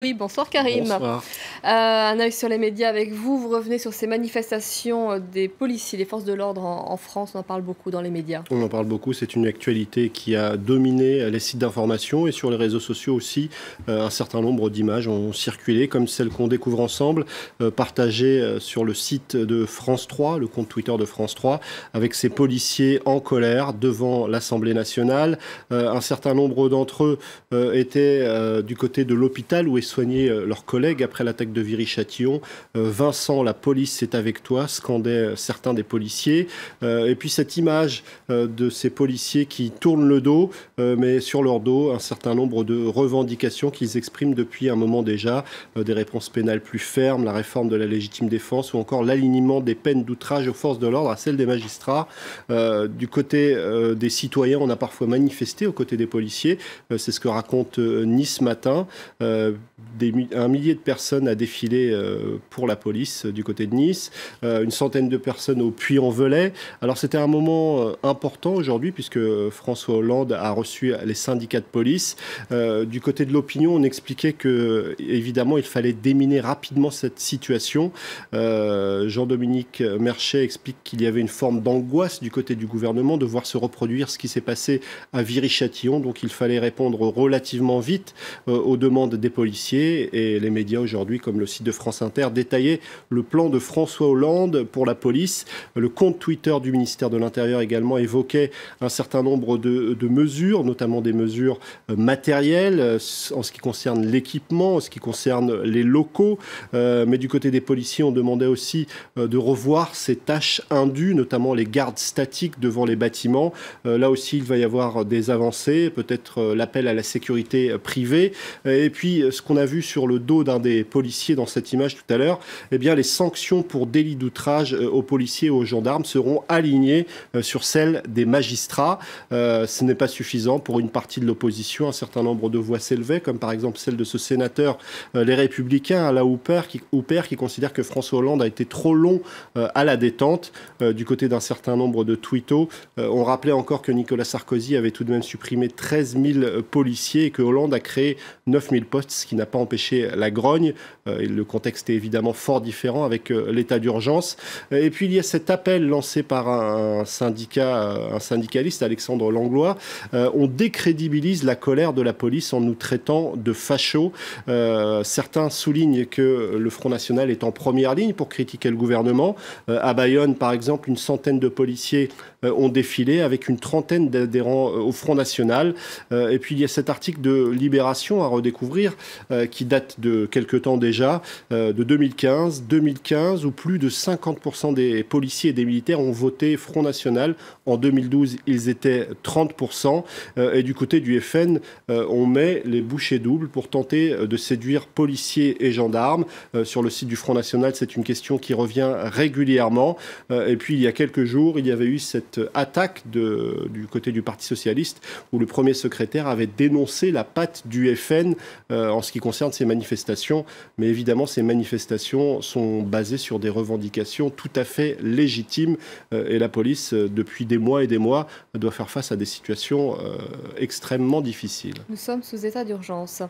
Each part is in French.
Oui, bonsoir Karim. Bonsoir. Un œil sur les médias avec vous. Vous revenez sur ces manifestations des policiers, des forces de l'ordre en France. On en parle beaucoup dans les médias. On en parle beaucoup, c'est une actualité qui a dominé les sites d'information et sur les réseaux sociaux aussi. Un certain nombre d'images ont circulé, comme celle qu'on découvre ensemble, partagée sur le site de France 3, le compte Twitter de France 3, avec ces policiers en colère devant l'Assemblée nationale. Un certain nombre d'entre eux étaient du côté de l'hôpital où est soigné leur collègue après l'attaque de Viry-Châtillon. Vincent, la police est avec toi, scandaient certains des policiers. Et puis cette image de ces policiers qui tournent le dos, mais sur leur dos, un certain nombre de revendications qu'ils expriment depuis un moment déjà, des réponses pénales plus fermes, la réforme de la légitime défense ou encore l'alignement des peines d'outrage aux forces de l'ordre à celles des magistrats. Du côté des citoyens, on a parfois manifesté aux côtés des policiers, c'est ce que raconte Nice Matin. Un millier de personnes a défilé pour la police du côté de Nice, une centaine de personnes au Puy-en-Velay. Alors c'était un moment important aujourd'hui puisque François Hollande a reçu les syndicats de police. Du côté de l'opinion, on expliquait que évidemment il fallait déminer rapidement cette situation. Jean-Dominique Merchet explique qu'il y avait une forme d'angoisse du côté du gouvernement de voir se reproduire ce qui s'est passé à Viry-Châtillon, donc il fallait répondre relativement vite aux demandes des policiers. Et les médias aujourd'hui, comme le site de France Inter, détaillaient le plan de François Hollande pour la police. Le compte Twitter du ministère de l'Intérieur également évoquait un certain nombre de mesures, notamment des mesures matérielles en ce qui concerne l'équipement, en ce qui concerne les locaux. Mais du côté des policiers, on demandait aussi de revoir ces tâches indues, notamment les gardes statiques devant les bâtiments. Là aussi, il va y avoir des avancées, peut-être l'appel à la sécurité privée. Et puis, ce qu'on a vu sur le dos d'un des policiers dans cette image tout à l'heure, eh bien, les sanctions pour délit d'outrage aux policiers et aux gendarmes seront alignées sur celles des magistrats. Ce n'est pas suffisant pour une partie de l'opposition. Un certain nombre de voix s'élevaient, comme par exemple celle de ce sénateur Les Républicains, Alain Houpert, qui considère que François Hollande a été trop long à la détente. Du côté d'un certain nombre de tweetos, on rappelait encore que Nicolas Sarkozy avait tout de même supprimé 13 000 policiers et que Hollande a créé 9 000 postes, ce qui n'a pas empêché la grogne. Et le contexte est évidemment fort différent avec l'état d'urgence. Et puis il y a cet appel lancé par un syndicaliste, Alexandre Langlois. On décrédibilise la colère de la police en nous traitant de fachos. Certains soulignent que le Front National est en première ligne pour critiquer le gouvernement. À Bayonne, par exemple, une centaine de policiers ont défilé avec une trentaine d'adhérents au Front National. Et puis il y a cet article de Libération à redécouvrir qui date de quelque temps déjà, de 2015, où plus de 50% des policiers et des militaires ont voté Front National. En 2012, ils étaient 30%. Et du côté du FN, on met les bouchées doubles pour tenter de séduire policiers et gendarmes. Sur le site du Front National, c'est une question qui revient régulièrement. Et puis, il y a quelques jours, il y avait eu cette attaque du côté du Parti socialiste, où le premier secrétaire avait dénoncé la patte du FN en ce qui concerne ces manifestations. Mais évidemment, ces manifestations sont basées sur des revendications tout à fait légitimes. Et la police, depuis des mois et des mois, doit faire face à des situations extrêmement difficiles. Nous sommes sous état d'urgence.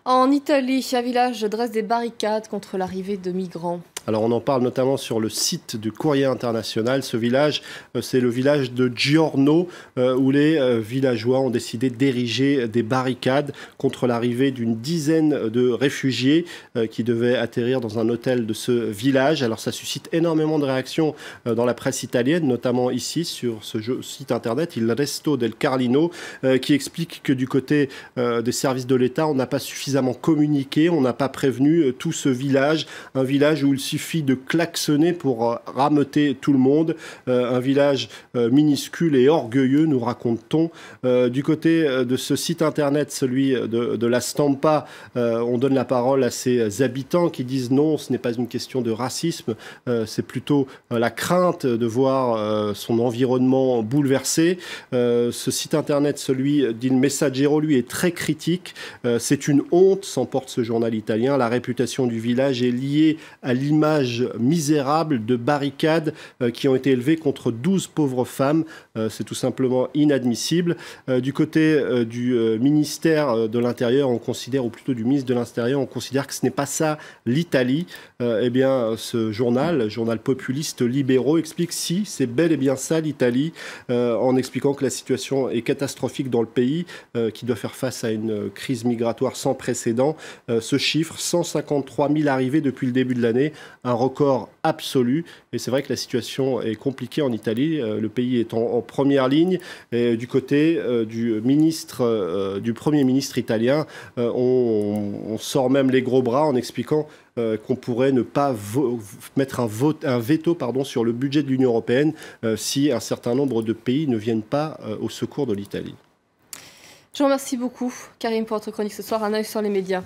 En Italie, un village dresse des barricades contre l'arrivée de migrants. Alors on en parle notamment sur le site du Courrier International. Ce village, c'est le village de Giorno, où les villageois ont décidé d'ériger des barricades contre l'arrivée d'une dizaine de réfugiés qui devaient atterrir dans un hôtel de ce village. Alors ça suscite énormément de réactions dans la presse italienne, notamment ici sur ce site internet, Il Resto del Carlino, qui explique que du côté des services de l'État, on n'a pas suffisamment communiqué, on n'a pas prévenu tout ce village, un village où il suffit de klaxonner pour rameuter tout le monde. Un village minuscule et orgueilleux, nous raconte-t-on. Du côté de ce site internet, celui de la Stampa, on donne la parole à ces habitants qui disent non, ce n'est pas une question de racisme, c'est plutôt la crainte de voir son environnement bouleversé. Ce site internet, celui d'Il Messaggero, lui, est très critique. C'est une honte, s'emporte ce journal italien. La réputation du village est liée à l'image images misérables de barricades qui ont été élevées contre 12 pauvres femmes. C'est tout simplement inadmissible. Du côté du ministère de l'Intérieur, on considère, ou plutôt du ministre de l'Intérieur, on considère que ce n'est pas ça l'Italie. Eh bien, ce journal populiste Libero, explique si c'est bel et bien ça l'Italie, en expliquant que la situation est catastrophique dans le pays, qui doit faire face à une crise migratoire sans précédent. Ce chiffre, 153 000 arrivées depuis le début de l'année, un record absolu. Et c'est vrai que la situation est compliquée en Italie. Le pays est en première ligne. Et du côté du Premier ministre italien, on sort même les gros bras en expliquant qu'on pourrait ne pas mettre un veto sur le budget de l'Union européenne si un certain nombre de pays ne viennent pas au secours de l'Italie. Je vous remercie beaucoup, Karim, pour votre chronique ce soir. Un œil sur les médias.